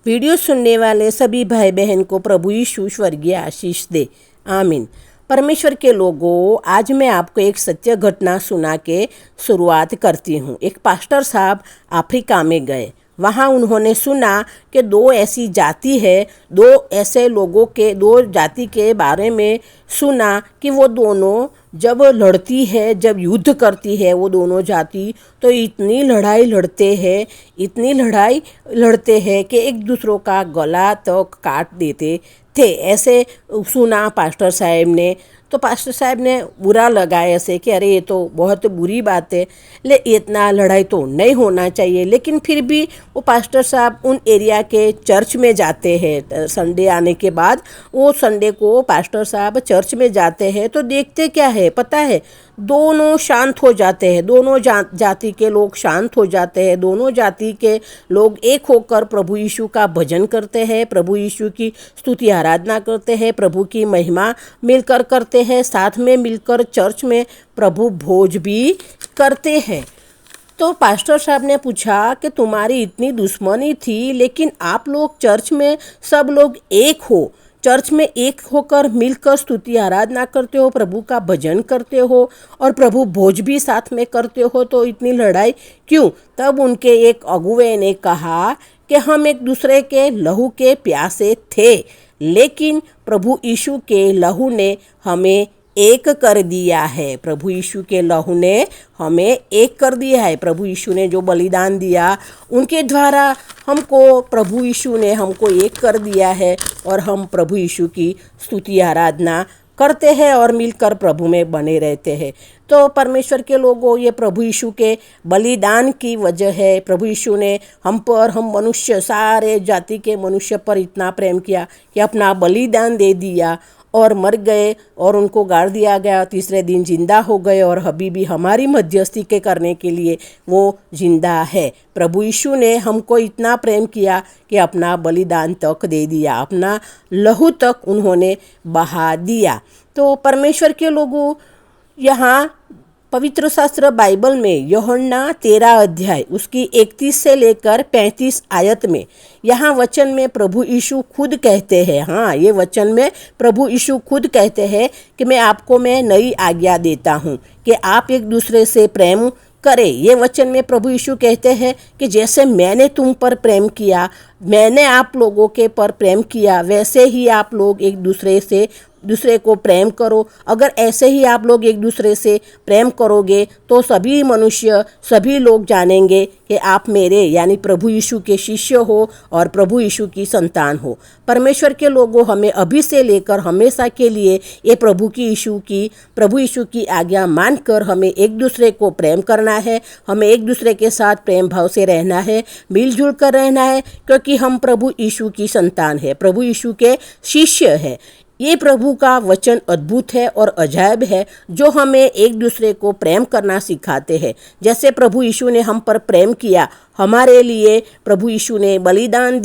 Video सुनने वाले सभी भाई बहन को प्रभु यीशु स्वर्गीय आशीष दे, आमीन। परमेश्वर के लोगों, आज मैं आपको एक सत्य घटना सुना के शुरुआत करती हूँ। एक पास्टर साहब अफ्रीका में गए। वहाँ उन्होंने सुना कि दो ऐसी जाति है, दो जाति के बारे में सुना कि वो दोनों जब लड़ती है, जब युद्ध करती है वो दोनों जाति, तो इतनी लड़ाई लड़ते हैं कि एक दूसरों का गला तक काट देते थे। ऐसे सुना पास्टर साहब ने। तो पास्टर साहब ने बुरा लगा ऐसे कि अरे ये तो बहुत बुरी बात है, इतना लड़ाई तो नहीं होना चाहिए। लेकिन फिर भी वो पास्टर साहब उन एरिया के चर्च में जाते हैं। संडे आने के बाद वो संडे को पास्टर साहब चर्च में जाते हैं तो देखते क्या है पता है, दोनों शांत हो जाते हैं। दोनों जाति के लोग शांत हो जाते हैं। दोनों जाति के लोग एक होकर प्रभु यीशु का भजन करते हैं, प्रभु यीशु की स्तुति आराधना करते हैं, प्रभु की महिमा मिलकर करते हैं। साथ में मिलकर चर्च में प्रभु भोज भी करते हैं। तो पास्टर साहब ने पूछा कि तुम्हारी इतनी दुश्मनी थी, लेकिन आप लोग चर्च में सब लोग एक हो, चर्च में एक होकर मिलकर स्तुति आराधना करते हो, प्रभु का भजन करते हो और प्रभु भोज भी साथ में करते हो, तो इतनी लड़ाई क्यों? तब उनके एक अगुवे ने कहा कि हम एक दूसरे के लहू के प्यासे थे, लेकिन प्रभु यीशु के लहू ने हमें एक कर दिया है। प्रभु यीशु के लहू ने हमें एक कर दिया है। प्रभु यीशु ने जो बलिदान दिया उनके द्वारा हमको प्रभु यीशु ने हमको एक कर दिया है और हम प्रभु यीशु की स्तुति आराधना करते हैं और मिलकर प्रभु में बने रहते हैं। तो परमेश्वर के लोगों, ये प्रभु यीशु के बलिदान की वजह है। प्रभु यीशु ने हम पर, हम मनुष्य, सारे जाति के मनुष्य पर इतना प्रेम किया कि अपना बलिदान दे दिया और मर गए और उनको गाड़ दिया गया। तीसरे दिन जिंदा हो गए और अभी भी हमारी मध्यस्थी के करने के लिए वो जिंदा है। प्रभु यीशु ने हमको इतना प्रेम किया कि अपना बलिदान तक दे दिया, अपना लहू तक उन्होंने बहा दिया। तो परमेश्वर के लोगों, यहाँ पवित्र शास्त्र बाइबल में यूहन्ना 13 अध्याय उसकी 31 से लेकर 35 आयत में, यहाँ वचन में प्रभु यीशु खुद कहते हैं, हाँ ये वचन में प्रभु यीशु खुद कहते हैं कि मैं नई आज्ञा देता हूँ कि आप एक दूसरे से प्रेम करें। ये वचन में प्रभु यीशु कहते हैं कि जैसे मैंने तुम पर प्रेम किया, मैंने आप लोगों के पर प्रेम किया, वैसे ही आप लोग एक दूसरे को प्रेम करो। अगर ऐसे ही आप लोग एक दूसरे से प्रेम करोगे तो सभी मनुष्य, सभी लोग जानेंगे कि आप मेरे यानी प्रभु यीशु के शिष्य हो और प्रभु यीशु की संतान हो। परमेश्वर के लोगों, हमें अभी से लेकर हमेशा के लिए ये प्रभु यीशु की आज्ञा मानकर हमें एक दूसरे को प्रेम करना है। हमें एक दूसरे के साथ प्रेम भाव से रहना है, मिलजुल कर रहना है, क्योंकि हम प्रभु यीशु की संतान है, प्रभु यीशु के शिष्य है। ये प्रभु का वचन अद्भुत है और अजायब है, जो हमें एक दूसरे को प्रेम करना सिखाते हैं। जैसे प्रभु यीशु ने हम पर प्रेम किया, हमारे लिए प्रभु यीशु ने बलिदान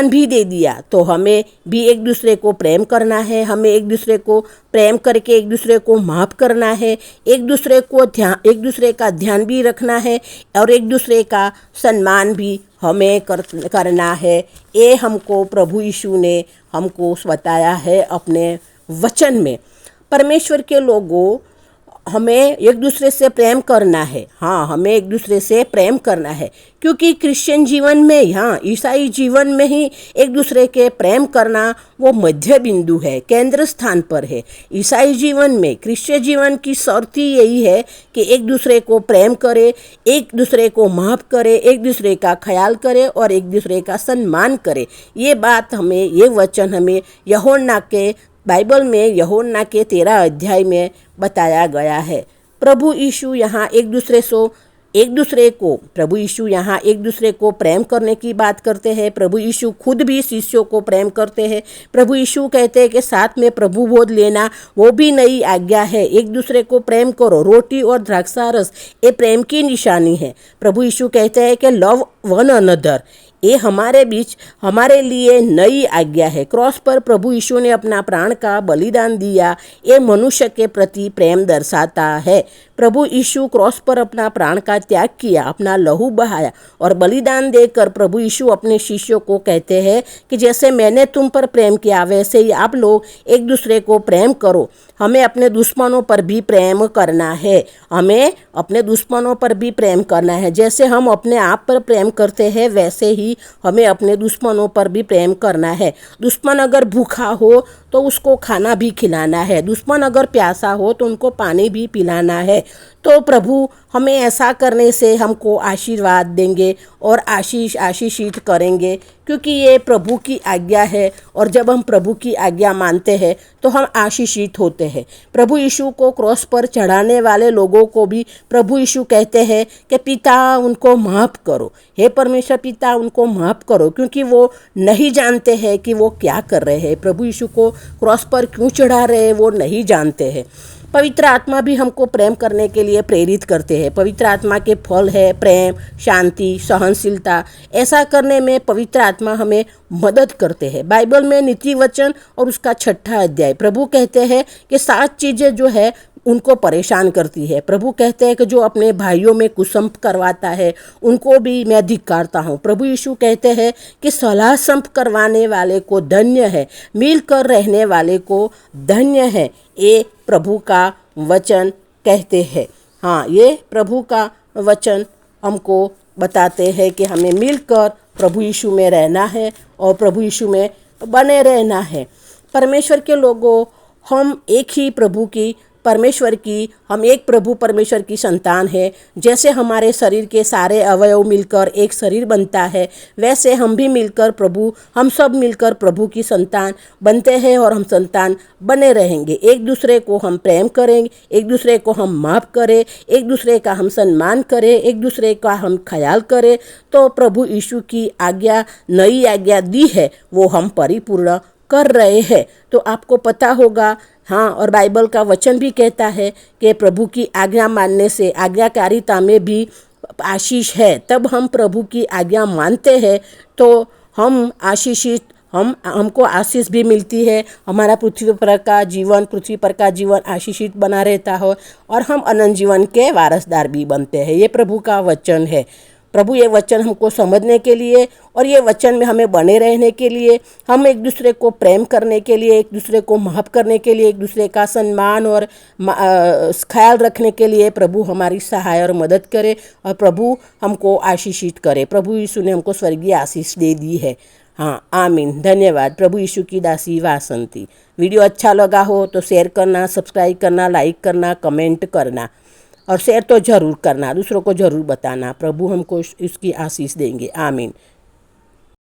भी दे दिया, तो हमें भी एक दूसरे को प्रेम करना है। हमें एक दूसरे को प्रेम करके एक दूसरे को माफ़ करना है, एक दूसरे का ध्यान भी रखना है और एक दूसरे का सम्मान भी हमें करना है। ये हमको प्रभु यीशु ने हमको बताया है अपने वचन में। परमेश्वर के लोगों, हमें एक दूसरे से प्रेम करना है। हाँ, हमें एक दूसरे से प्रेम करना है, क्योंकि क्रिश्चियन जीवन में, हाँ ईसाई जीवन में ही एक दूसरे के प्रेम करना वो मध्य बिंदु है, केंद्र स्थान पर है। ईसाई जीवन में, क्रिश्चियन जीवन की शर्त ही यही है कि एक दूसरे को प्रेम करे, एक दूसरे को माफ़ करे, एक दूसरे का ख्याल करे और एक दूसरे का सम्मान करे। ये वचन हमें बाइबल में यूहन्ना के 13 अध्याय में बताया गया है। प्रभु यीशु यहाँ एक दूसरे को प्रेम करने की बात करते हैं। प्रभु यीशु खुद भी शिष्यों को प्रेम करते हैं। प्रभु यीशु कहते हैं कि साथ में प्रभु भोज लेना वो भी नई आज्ञा है। एक दूसरे को प्रेम करो। रोटी और द्राक्षारस ये प्रेम की निशानी है। प्रभु यीशु कहते हैं कि लव वन अनदर, ये हमारे लिए नई आज्ञा है। क्रॉस पर प्रभु यीशु ने अपना प्राण का बलिदान दिया। ये मनुष्य के प्रति प्रेम दर्शाता है। प्रभु यीशु क्रॉस पर अपना प्राण का त्याग किया, अपना लहू बहाया और बलिदान देकर प्रभु यीशु अपने शिष्यों को कहते हैं कि जैसे मैंने तुम पर प्रेम किया वैसे ही आप लोग एक दूसरे को प्रेम करो। हमें अपने दुश्मनों पर भी प्रेम करना है, हमें अपने दुश्मनों पर भी प्रेम करना है। जैसे हम अपने आप पर प्रेम करते हैं वैसे ही हमें अपने दुश्मनों पर भी प्रेम करना है। दुश्मन अगर भूखा हो तो उसको खाना भी खिलाना है, दुश्मन अगर प्यासा हो तो उनको पानी भी पिलाना है। तो प्रभु हमें ऐसा करने से हमको आशीर्वाद देंगे और आशीषित करेंगे, क्योंकि ये प्रभु की आज्ञा है। और जब हम प्रभु की आज्ञा मानते हैं तो हम आशीषित होते हैं। प्रभु यीशु को क्रॉस पर चढ़ाने वाले लोगों को भी प्रभु यीशु कहते हैं कि पिता उनको माफ़ करो, हे परमेश्वर पिता उनको माफ़ करो, क्योंकि वो नहीं जानते हैं कि वो क्या कर रहे हैं। प्रभु यीशु को क्रॉस पर क्यों चढ़ा रहे हैं वो नहीं जानते हैं। पवित्र आत्मा भी हमको प्रेम करने के लिए प्रेरित करते हैं। पवित्र आत्मा के फल है प्रेम, शांति, सहनशीलता। ऐसा करने में पवित्र आत्मा हमें मदद करते हैं। बाइबल में नीति वचन और उसका 6वां अध्याय प्रभु कहते हैं कि 7 चीज़ें जो है उनको परेशान करती है। प्रभु कहते हैं कि जो अपने भाइयों में कुसंप करवाता है उनको भी मैं धिक्कारता हूँ। प्रभु यीशु कहते हैं कि सलाह संप करवाने वाले को धन्य है, मिलकर रहने वाले को धन्य है। ये प्रभु का वचन कहते हैं। हाँ, ये प्रभु का वचन हमको बताते हैं कि हमें मिलकर प्रभु यीशु में रहना है और प्रभु यीशु में बने रहना है। परमेश्वर के लोगों, हम एक ही प्रभु की हम एक प्रभु परमेश्वर की संतान है। जैसे हमारे शरीर के सारे अवयव मिलकर एक शरीर बनता है, वैसे हम भी मिलकर हम सब मिलकर प्रभु की संतान बनते हैं और हम संतान बने रहेंगे। एक दूसरे को हम प्रेम करेंगे, एक दूसरे को हम माफ़ करें, एक दूसरे का हम सम्मान करें, एक दूसरे का हम ख्याल करें, तो प्रभु यीशु की आज्ञा, नई आज्ञा दी है, वो हम परिपूर्ण कर रहे हैं। तो आपको पता होगा, हाँ, और बाइबल का वचन भी कहता है कि प्रभु की आज्ञा मानने से आज्ञाकारिता में भी आशीष है। तब हम प्रभु की आज्ञा मानते हैं तो हम आशीषित, हमको आशीष भी मिलती है। हमारा पृथ्वी पर का जीवन आशीषित बना रहता है और हम अनंत जीवन के वारसदार भी बनते हैं। ये प्रभु का वचन है। प्रभु ये वचन हमको समझने के लिए और ये वचन में हमें बने रहने के लिए, हम एक दूसरे को प्रेम करने के लिए, एक दूसरे को माफ़ करने के लिए, एक दूसरे का सम्मान और ख्याल रखने के लिए प्रभु हमारी सहाय और मदद करे और प्रभु हमको आशीषित करे। प्रभु यीशु ने हमको स्वर्गीय आशीष दे दी है। हाँ, आमीन, धन्यवाद। प्रभु यीशु की दासी वासंती। वीडियो अच्छा लगा हो तो शेयर करना, सब्सक्राइब करना, लाइक करना, कमेंट करना और शेयर तो ज़रूर करना, दूसरों को ज़रूर बताना। प्रभु हमको इसकी आशीष देंगे। आमीन।